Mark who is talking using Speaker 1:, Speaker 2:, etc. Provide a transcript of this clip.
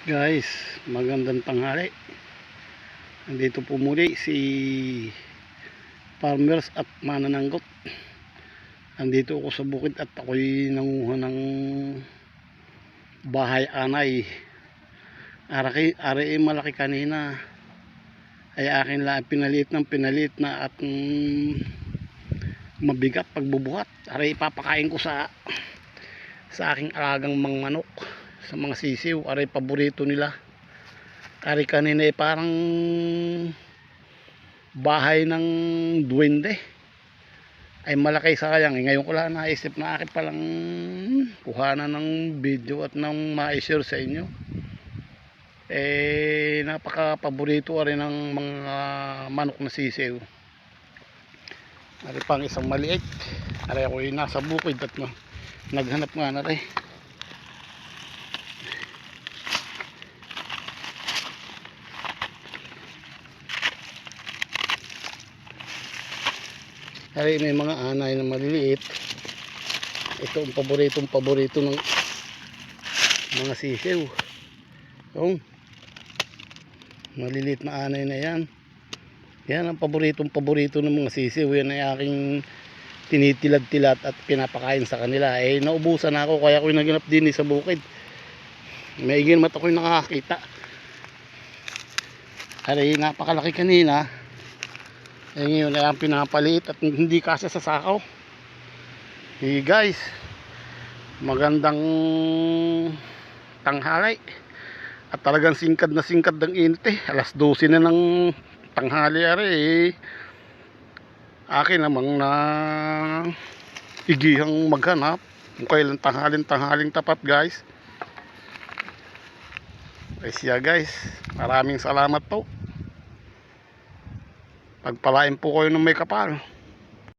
Speaker 1: Guys, magandang tanghali. Nandito po muli si Farmers at Manananggot. Nandito ako sa bukid at ako'y nanguha ng bahay anay. Ari malaki kanina ay akin lang pinaliit na at mabigat pagbubuhat. Ari ipapakain ko sa aking alagang manok, sa mga sisiw. Ari paborito nila. Ari kanina ay parang bahay ng duwende, ay malaki sayang. Ngayon ko lang naisip na akin palang kuhanan ng video at nang ma-share sa inyo. Napaka paborito rin ng mga manok na sisiw. Ari pang isang maliit. Ari ako ay nasa bukid at naghanap nga na rin. Ari may mga anay na maliliit. Ito ang paborito ng mga sisiw. Yung maliliit na anay na yan. Yan ang paborito ng mga sisiw. Yan ay aking tinitilad-tilad at pinapakain sa kanila. Naubusan ako kaya ako'y naganap din sa bukid. May ginmat ako'y nakakita. Ari napakalaki kanina. Ngayon ay ang pinapaliit at hindi kasya sa sakaw. Guys, magandang tanghali. At talagang singkad ng init. Alas 12 na ng tanghali ari. Akin namang na igihang maghanap kung kailan tanghaling tapat, guys. Ay siya, guys, maraming salamat po. Pagpalain po kayo ng may kapal.